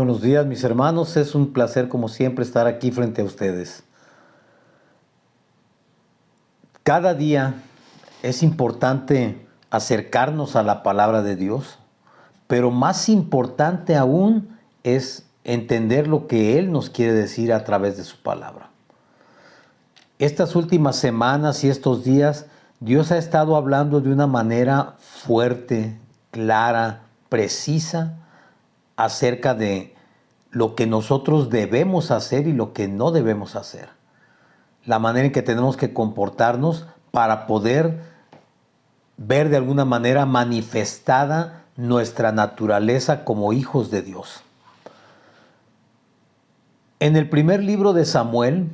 buenos días, mis hermanos. Es un placer, como siempre, estar aquí frente a ustedes. Cada día es importante acercarnos a la palabra de Dios, pero más importante aún es entender lo que Él nos quiere decir a través de su palabra. Estas últimas semanas y estos días, Dios ha estado hablando de una manera fuerte, clara, precisa, acerca de lo que nosotros debemos hacer y lo que no debemos hacer. La manera en que tenemos que comportarnos para poder ver de alguna manera manifestada nuestra naturaleza como hijos de Dios. En el primer libro de Samuel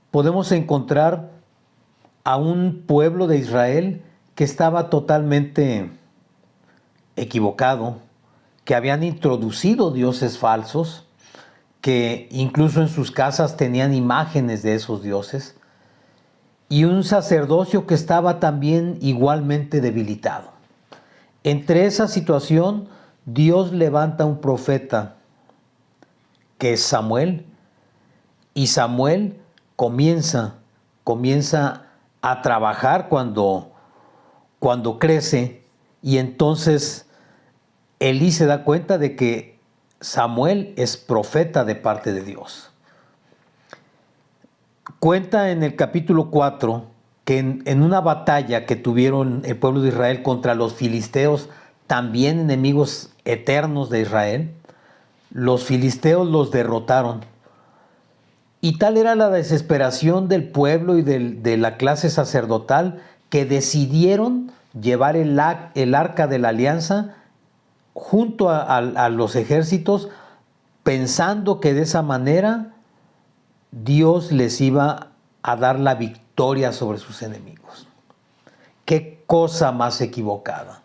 podemos encontrar a un pueblo de Israel que estaba totalmente equivocado, que habían introducido dioses falsos, que incluso en sus casas tenían imágenes de esos dioses, y un sacerdocio que estaba también igualmente debilitado. Entre esa situación, Dios levanta un profeta, que es Samuel, y Samuel comienza a trabajar cuando crece, y entonces Elí se da cuenta de que Samuel es profeta de parte de Dios. Cuenta en el capítulo 4 que en una batalla que tuvieron el pueblo de Israel contra los filisteos, también enemigos eternos de Israel, los filisteos los derrotaron. Y tal era la desesperación del pueblo y de la clase sacerdotal que decidieron llevar el arca de la alianza junto a los ejércitos, pensando que de esa manera Dios les iba a dar la victoria sobre sus enemigos. Qué cosa más equivocada.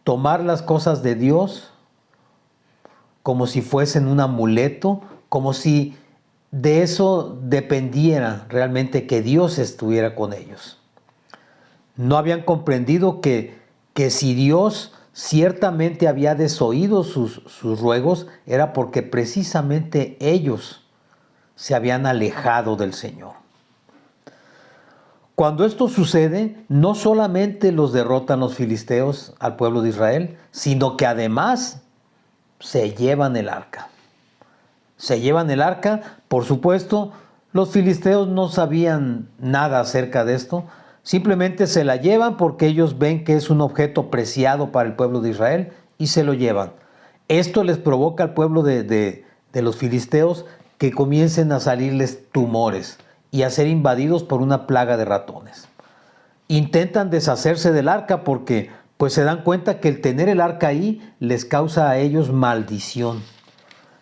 Tomar las cosas de Dios como si fuesen un amuleto, como si de eso dependiera realmente que Dios estuviera con ellos. No habían comprendido que si Dios ciertamente había desoído sus ruegos, era porque precisamente ellos se habían alejado del Señor. Cuando esto sucede, no solamente los derrotan los filisteos al pueblo de Israel, sino que además se llevan el arca. Se llevan el arca, por supuesto, los filisteos no sabían nada acerca de esto, simplemente se la llevan porque ellos ven que es un objeto preciado para el pueblo de Israel y se lo llevan. Esto les provoca al pueblo de los filisteos que comiencen a salirles tumores y a ser invadidos por una plaga de ratones. Intentan deshacerse del arca porque pues se dan cuenta que el tener el arca ahí les causa a ellos maldición.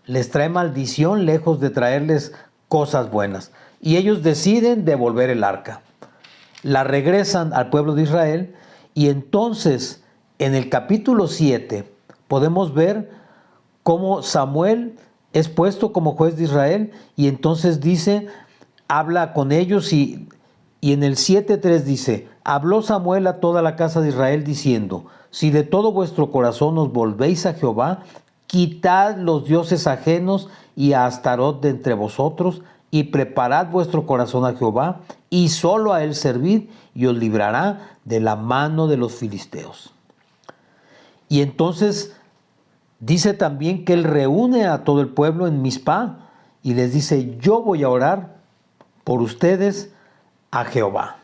Les trae maldición lejos de traerles cosas buenas. Y ellos deciden devolver el arca. La regresan al pueblo de Israel y entonces en el capítulo 7 podemos ver cómo Samuel es puesto como juez de Israel y entonces dice, habla con ellos y en el 7:3 dice, habló Samuel a toda la casa de Israel diciendo, si de todo vuestro corazón os volvéis a Jehová, quitad los dioses ajenos y a Astarot de entre vosotros, y preparad vuestro corazón a Jehová, y solo a él servid, y os librará de la mano de los filisteos. Y entonces dice también que él reúne a todo el pueblo en Mizpá, y les dice, yo voy a orar por ustedes a Jehová.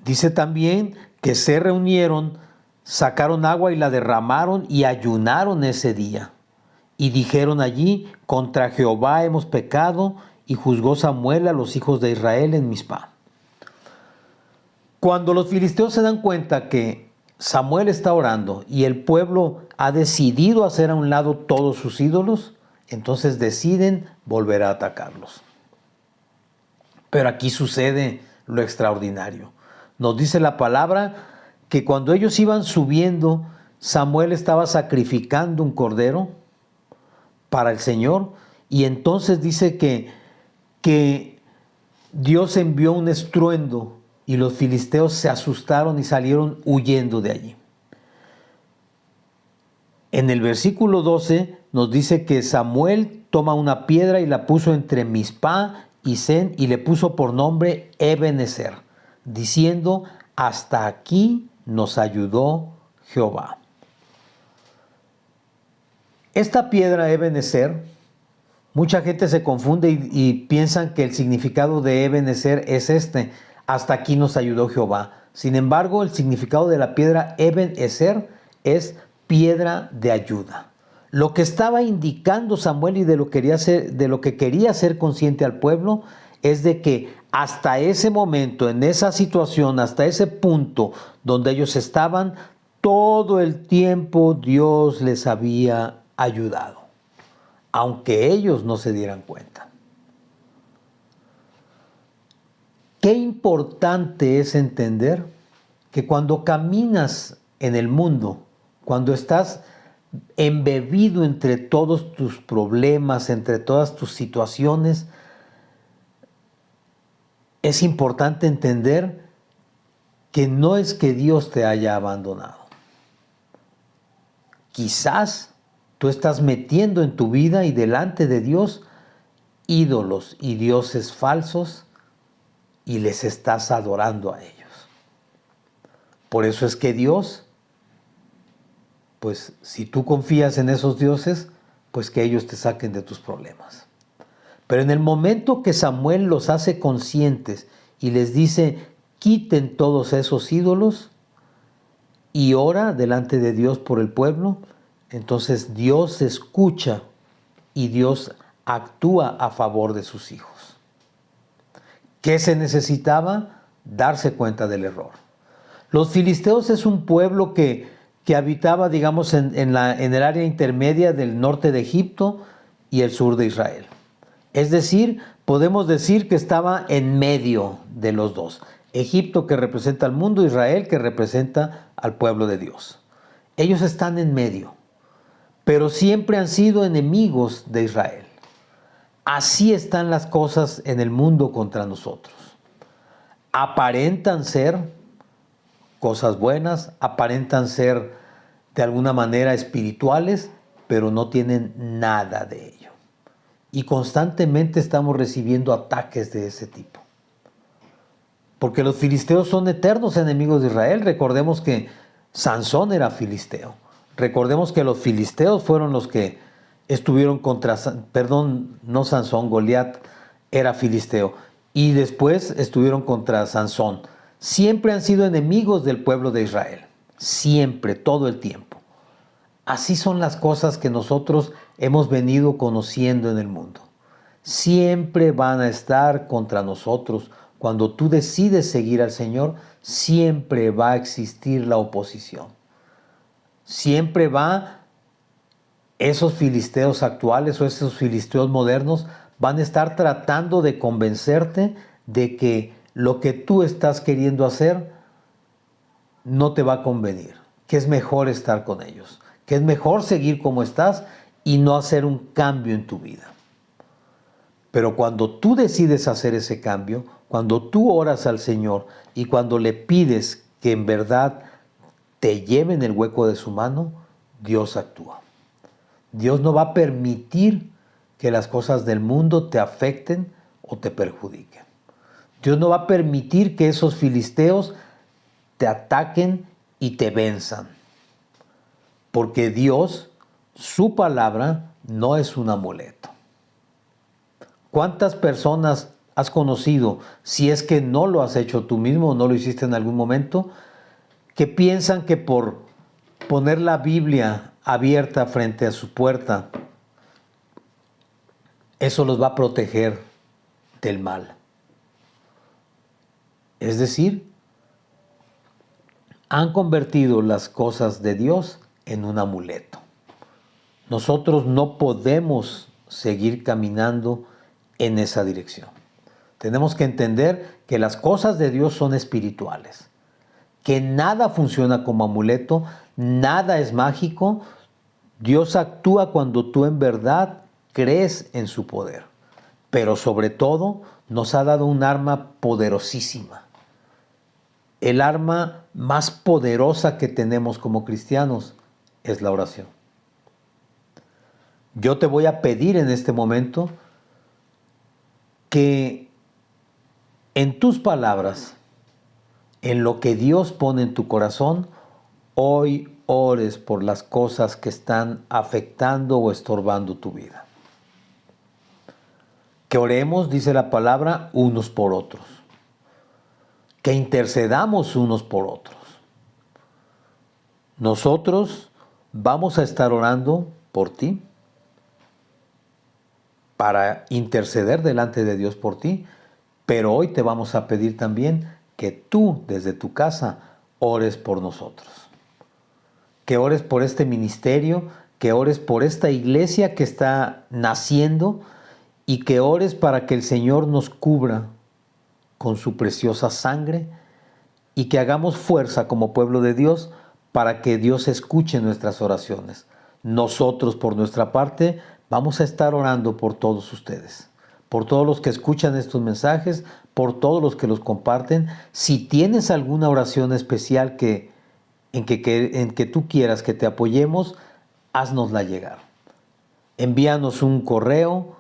Dice también que se reunieron, sacaron agua y la derramaron y ayunaron ese día. Y dijeron allí, contra Jehová hemos pecado, y juzgó Samuel a los hijos de Israel en Mizpá. Cuando los filisteos se dan cuenta que Samuel está orando y el pueblo ha decidido hacer a un lado todos sus ídolos, entonces deciden volver a atacarlos. Pero aquí sucede lo extraordinario. Nos dice la palabra que cuando ellos iban subiendo, Samuel estaba sacrificando un cordero para el Señor, y entonces dice que Dios envió un estruendo y los filisteos se asustaron y salieron huyendo de allí. En el versículo 12 nos dice que Samuel toma una piedra y la puso entre Mizpá y Sen y le puso por nombre Ebenezer, diciendo, hasta aquí nos ayudó Jehová. Esta piedra Ebenezer, mucha gente se confunde y piensan que el significado de Ebenezer es este, hasta aquí nos ayudó Jehová. Sin embargo, el significado de la piedra Ebenezer es piedra de ayuda. Lo que estaba indicando Samuel y de lo que quería hacer consciente al pueblo es de que hasta ese momento, en esa situación, hasta ese punto donde ellos estaban, todo el tiempo Dios les había ayudado, aunque ellos no se dieran cuenta. Qué importante es entender que cuando caminas en el mundo, cuando estás embebido entre todos tus problemas, entre todas tus situaciones, es importante entender que no es que Dios te haya abandonado. Quizás tú estás metiendo en tu vida y delante de Dios ídolos y dioses falsos y les estás adorando a ellos. Por eso es que Dios, pues si tú confías en esos dioses, pues que ellos te saquen de tus problemas. Pero en el momento que Samuel los hace conscientes y les dice, quiten todos esos ídolos y ora delante de Dios por el pueblo, entonces Dios escucha y Dios actúa a favor de sus hijos. ¿Qué se necesitaba? Darse cuenta del error. Los filisteos es un pueblo que habitaba, digamos, en el área intermedia del norte de Egipto y el sur de Israel. Es decir, podemos decir que estaba en medio de los dos. Egipto, que representa al mundo, Israel, que representa al pueblo de Dios. Ellos están en medio, pero siempre han sido enemigos de Israel. Así están las cosas en el mundo contra nosotros. Aparentan ser cosas buenas, aparentan ser de alguna manera espirituales, pero no tienen nada de ello. Y constantemente estamos recibiendo ataques de ese tipo. Porque los filisteos son eternos enemigos de Israel. Recordemos que Sansón era filisteo. Recordemos que los filisteos fueron los que estuvieron no Sansón, Goliat era filisteo. Y después estuvieron contra Sansón. Siempre han sido enemigos del pueblo de Israel. Siempre, todo el tiempo. Así son las cosas que nosotros hemos venido conociendo en el mundo. Siempre van a estar contra nosotros. Cuando tú decides seguir al Señor, siempre va a existir la oposición. Siempre esos filisteos actuales o esos filisteos modernos van a estar tratando de convencerte de que lo que tú estás queriendo hacer no te va a convenir, que es mejor estar con ellos, que es mejor seguir como estás y no hacer un cambio en tu vida. Pero cuando tú decides hacer ese cambio, cuando tú oras al Señor y cuando le pides que en verdad te lleve en el hueco de su mano, Dios actúa. Dios no va a permitir que las cosas del mundo te afecten o te perjudiquen. Dios no va a permitir que esos filisteos te ataquen y te venzan. Porque Dios, su palabra, no es un amuleto. ¿Cuántas personas has conocido, si es que no lo has hecho tú mismo o no lo hiciste en algún momento, que piensan que por poner la Biblia abierta frente a su puerta, eso los va a proteger del mal? Es decir, han convertido las cosas de Dios en un amuleto. Nosotros no podemos seguir caminando en esa dirección. Tenemos que entender que las cosas de Dios son espirituales, que nada funciona como amuleto, nada es mágico. Dios actúa cuando tú en verdad crees en su poder, pero sobre todo nos ha dado un arma poderosísima. El arma más poderosa que tenemos como cristianos es la oración. Yo te voy a pedir en este momento que en tus palabras, en lo que Dios pone en tu corazón, hoy ores por las cosas que están afectando o estorbando tu vida. Que oremos, dice la palabra, unos por otros. Que intercedamos unos por otros. Nosotros vamos a estar orando por ti, para interceder delante de Dios por ti, pero hoy te vamos a pedir también que tú desde tu casa ores por nosotros. Que ores por este ministerio, que ores por esta iglesia que está naciendo y que ores para que el Señor nos cubra con su preciosa sangre y que hagamos fuerza como pueblo de Dios para que Dios escuche nuestras oraciones. Nosotros, por nuestra parte, vamos a estar orando por todos ustedes, por todos los que escuchan estos mensajes, por todos los que los comparten. Si tienes alguna oración especial en que tú quieras que te apoyemos, haznosla llegar. Envíanos un correo,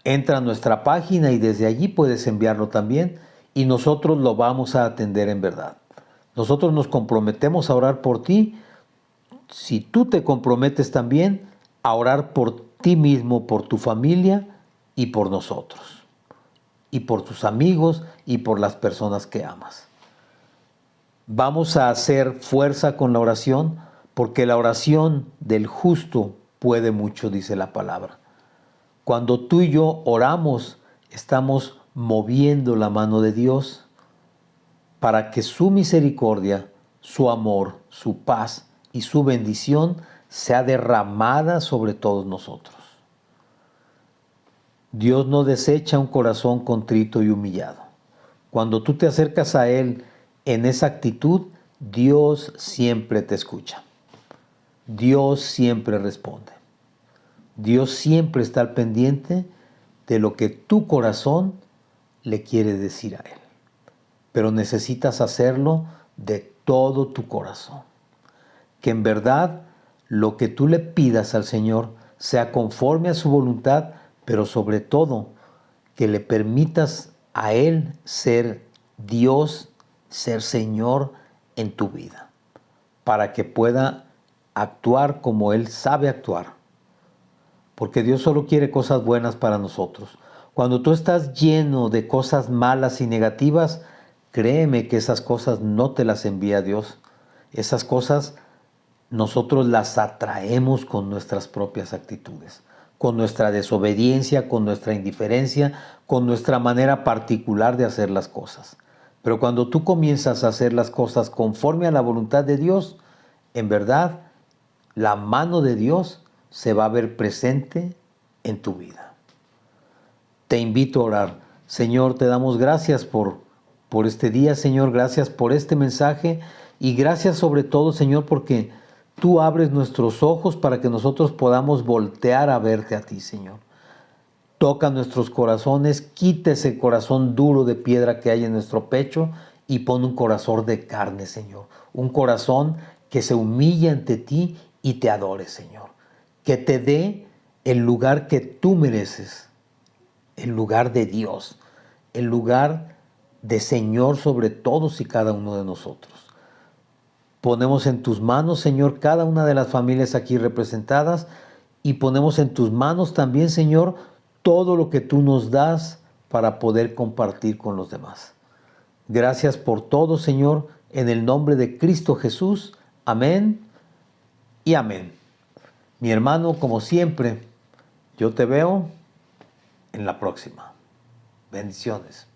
entra a nuestra página y desde allí puedes enviarlo también y nosotros lo vamos a atender en verdad. Nosotros nos comprometemos a orar por ti. Si tú te comprometes también a orar por ti mismo, por tu familia y por nosotros, y por tus amigos y por las personas que amas. Vamos a hacer fuerza con la oración, porque la oración del justo puede mucho, dice la palabra. Cuando tú y yo oramos, estamos moviendo la mano de Dios para que su misericordia, su amor, su paz y su bendición sea derramada sobre todos nosotros. Dios no desecha un corazón contrito y humillado. Cuando tú te acercas a Él en esa actitud, Dios siempre te escucha. Dios siempre responde. Dios siempre está al pendiente de lo que tu corazón le quiere decir a Él. Pero necesitas hacerlo de todo tu corazón. Que en verdad lo que tú le pidas al Señor sea conforme a su voluntad, pero sobre todo que le permitas a Él ser Dios, ser Señor en tu vida, para que pueda actuar como Él sabe actuar. Porque Dios solo quiere cosas buenas para nosotros. Cuando tú estás lleno de cosas malas y negativas, créeme que esas cosas no te las envía Dios. Esas cosas nosotros las atraemos con nuestras propias actitudes, con nuestra desobediencia, con nuestra indiferencia, con nuestra manera particular de hacer las cosas. Pero cuando tú comienzas a hacer las cosas conforme a la voluntad de Dios, en verdad, la mano de Dios se va a ver presente en tu vida. Te invito a orar. Señor, te damos gracias por este día, Señor. Gracias por este mensaje y gracias sobre todo, Señor, porque tú abres nuestros ojos para que nosotros podamos voltear a verte a ti, Señor. Toca nuestros corazones, quita ese corazón duro de piedra que hay en nuestro pecho y pon un corazón de carne, Señor. Un corazón que se humille ante ti y te adore, Señor. Que te dé el lugar que tú mereces, el lugar de Dios, el lugar de Señor sobre todos y cada uno de nosotros. Ponemos en tus manos, Señor, cada una de las familias aquí representadas y ponemos en tus manos también, Señor, todo lo que tú nos das para poder compartir con los demás. Gracias por todo, Señor, en el nombre de Cristo Jesús. Amén y amén. Mi hermano, como siempre, yo te veo en la próxima. Bendiciones.